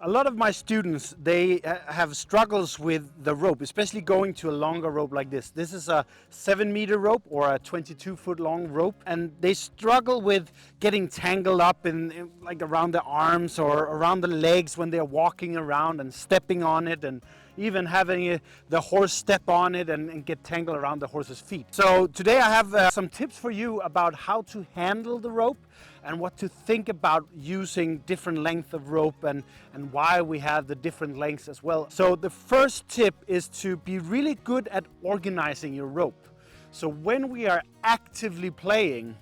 A lot of my students, they have struggles with the rope, especially going to a longer rope like this. This is a 7-meter rope or a 22-foot long rope, and they struggle with getting tangled up in like around the arms or around the legs when they're walking around and stepping on it, and even having the horse step on it and get tangled around the horse's feet. So today I have some tips for you about how to handle the rope and what to think about using different length of rope and why we have the different lengths as well. So the first tip is to be really good at organizing your rope. So when we are actively playing,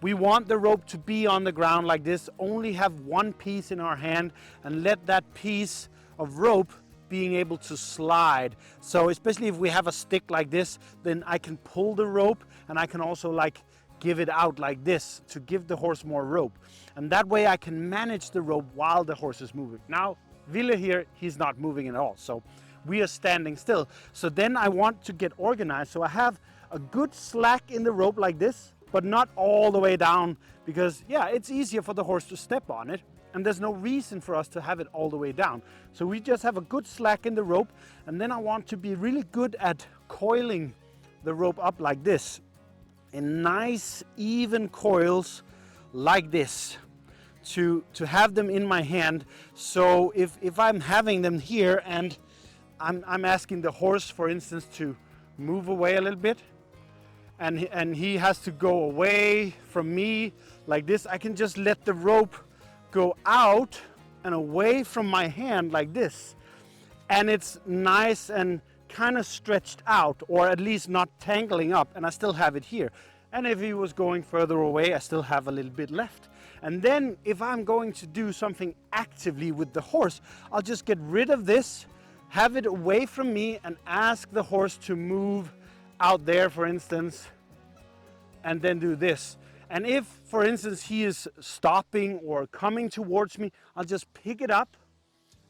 we want the rope to be on the ground like this, only have one piece in our hand and let that piece of rope being able to slide. So especially if we have a stick like this, then I can pull the rope and I can also give it out like this to give the horse more rope. And that way I can manage the rope while the horse is moving. Now, Ville here, he's not moving at all. So we are standing still. So then I want to get organized. So I have a good slack in the rope like this, but not all the way down because yeah, it's easier for the horse to step on it. And there's no reason for us to have it all the way down. So we just have a good slack in the rope. And then I want to be really good at coiling the rope up like this in nice even coils like this to have them in my hand. So if I'm having them here and I'm asking the horse, for instance, to move away a little bit and he has to go away from me like this, I can just let the rope go out and away from my hand like this, and it's nice and kind of stretched out, or at least not tangling up, and I still have it here. And if he was going further away, I still have a little bit left. And then if I'm going to do something actively with the horse, I'll just get rid of this, have it away from me, and ask the horse to move out there, for instance, and then do this. And if, for instance, he is stopping or coming towards me, I'll just pick it up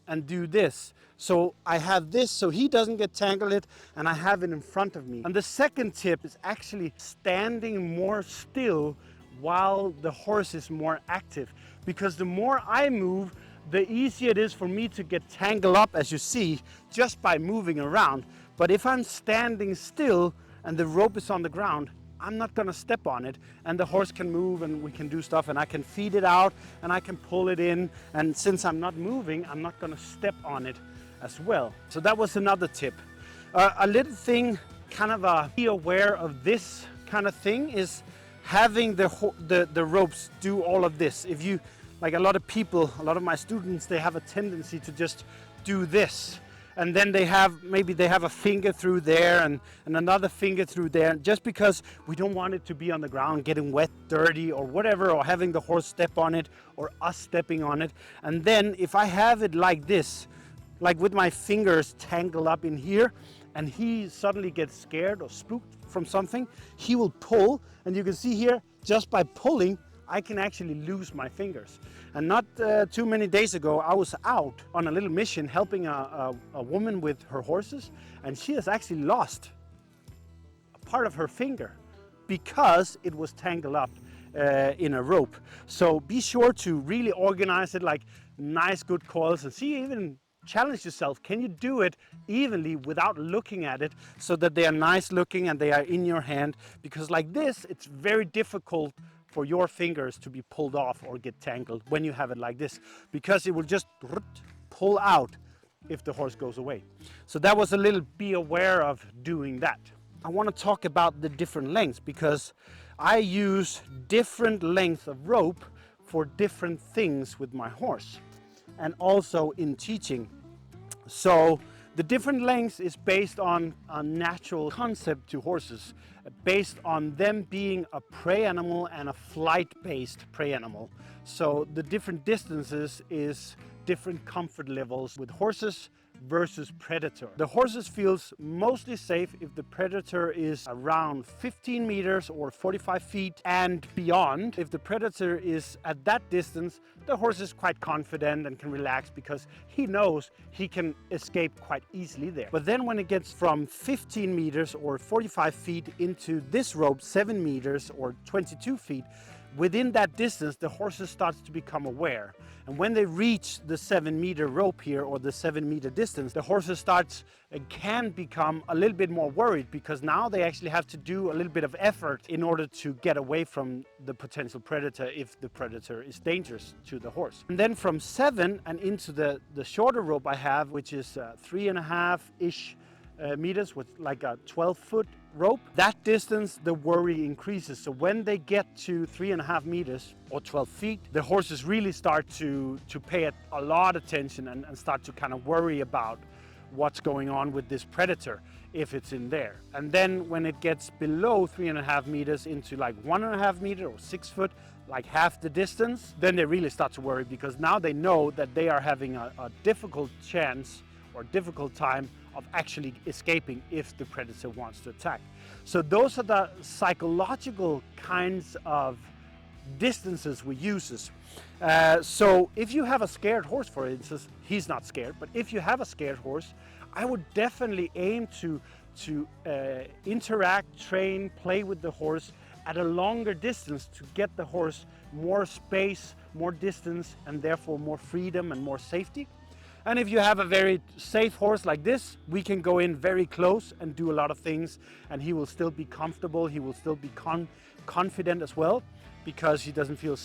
and do this. So I have this so he doesn't get tangled and I have it in front of me. And the second tip is actually standing more still while the horse is more active. Because the more I move, the easier it is for me to get tangled up, as you see, just by moving around. But if I'm standing still and the rope is on the ground, I'm not gonna step on it, and the horse can move and we can do stuff, and I can feed it out and I can pull it in, and since I'm not moving, I'm not gonna step on it as well. So that was another tip. A little thing, kind of be aware of this kind of thing, is having the ropes do all of this. If you, like a lot of people, a lot of my students, they have a tendency to just do this. And then maybe they have a finger through there and another finger through there, just because we don't want it to be on the ground getting wet, dirty or whatever, or having the horse step on it or us stepping on it. And then if I have it like this, like with my fingers tangled up in here, and he suddenly gets scared or spooked from something, he will pull, and you can see here, just by pulling, I can actually lose my fingers. And not too many days ago, I was out on a little mission helping a woman with her horses, and she has actually lost a part of her finger because it was tangled up in a rope. So be sure to really organize it, like nice good coils, and see, even challenge yourself. Can you do it evenly without looking at it, so that they are nice looking and they are in your hand? Because like this, it's very difficult for your fingers to be pulled off or get tangled when you have it like this, because it will just pull out if the horse goes away. So that was a little, be aware of doing that. I want to talk about the different lengths, because I use different lengths of rope for different things with my horse, and also in teaching. So the different lengths is based on a natural concept to horses, based on them being a prey animal and a flight-based prey animal. So the different distances is different comfort levels with horses versus predator. The horses feels mostly safe if the predator is around 15 meters or 45 feet and beyond. If the predator is at that distance, the horse is quite confident and can relax because he knows he can escape quite easily there. But then when it gets from 15 meters or 45 feet into this rope, 7 meters or 22 feet, within that distance, the horses starts to become aware. And when they reach the 7-meter rope here, or the 7-meter distance, the horses can become a little bit more worried, because now they actually have to do a little bit of effort in order to get away from the potential predator if the predator is dangerous to the horse. And then from 7 and into the shorter rope I have, which is 3.5-ish meters, with like a 12-foot rope, that distance the worry increases. So when they get to 3.5 meters or 12 feet, the horses really start to pay a lot of attention and start to kind of worry about what's going on with this predator if it's in there. And then when it gets below 3.5 meters into like 1.5 meter or 6 foot, like half the distance, then they really start to worry, because now they know that they are having a difficult chance or difficult time of actually escaping if the predator wants to attack. So those are the psychological kinds of distances we use. So if you have a scared horse, for instance, he's not scared, but if you have a scared horse, I would definitely aim to interact, train, play with the horse at a longer distance to get the horse more space, more distance, and therefore more freedom and more safety. And if you have a very safe horse like this, we can go in very close and do a lot of things, and he will still be comfortable, he will still be confident as well, because he doesn't feel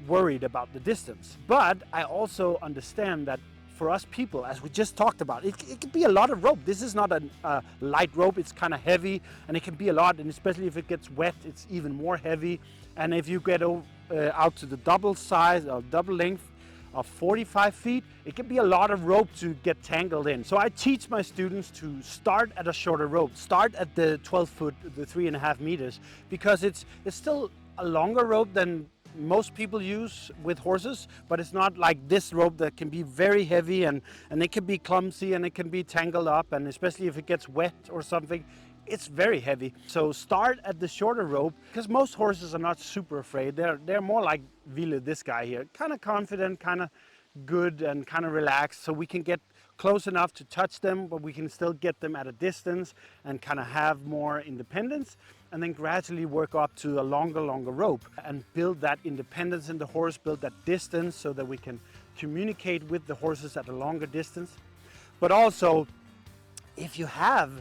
worried about the distance. But I also understand that for us people, as we just talked about, it can be a lot of rope. This is not a light rope, it's kind of heavy, and it can be a lot, and especially if it gets wet, it's even more heavy. And if you get out to the double size or double length of 45 feet, it can be a lot of rope to get tangled in. So I teach my students to start at a shorter rope, start at the 12 foot, the 3.5 meters, because it's still a longer rope than most people use with horses, but it's not like this rope that can be very heavy, and it can be clumsy, and it can be tangled up, and especially if it gets wet or something, it's very heavy. So start at the shorter rope, because most horses are not super afraid. They're more like Ville, this guy here, kind of confident, kind of good, and kind of relaxed. So we can get close enough to touch them, but we can still get them at a distance and kind of have more independence, and then gradually work up to a longer rope and build that independence in the horse, build that distance so that we can communicate with the horses at a longer distance. But also, if you have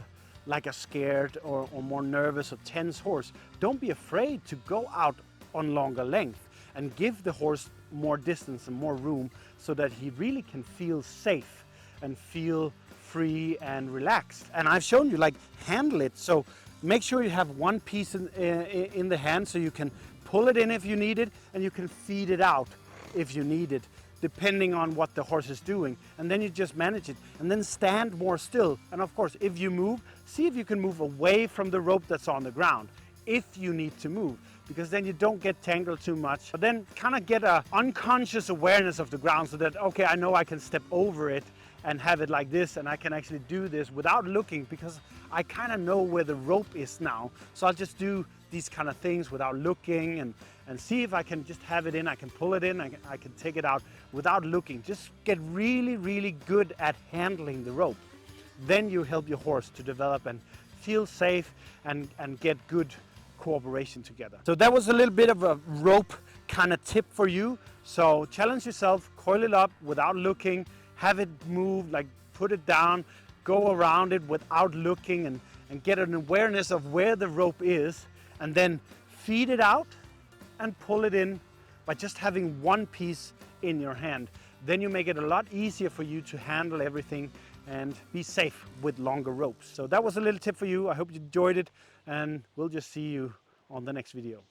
like a scared or more nervous or tense horse, don't be afraid to go out on longer length and give the horse more distance and more room, so that he really can feel safe and feel free and relaxed. And I've shown you, like, handle it. So make sure you have one piece in the hand, so you can pull it in if you need it, and you can feed it out if you need it, depending on what the horse is doing. And then you just manage it, and then stand more still. And of course, if you move, see if you can move away from the rope that's on the ground, if you need to move, because then you don't get tangled too much. But then kind of get a unconscious awareness of the ground, so that, okay, I know I can step over it and have it like this, and I can actually do this without looking, because I kind of know where the rope is now. So I'll just do these kind of things without looking, and see if I can just have it in. I can pull it in, I can take it out without looking. Just get really good at handling the rope. Then you help your horse to develop and feel safe and get good cooperation together. So that was a little bit of a rope kind of tip for you. So challenge yourself, coil it up without looking, have it move, like put it down, go around it without looking, and get an awareness of where the rope is, and then feed it out and pull it in by just having one piece in your hand. Then you make it a lot easier for you to handle everything and be safe with longer ropes. So that was a little tip for you. I hope you enjoyed it, and we'll just see you on the next video.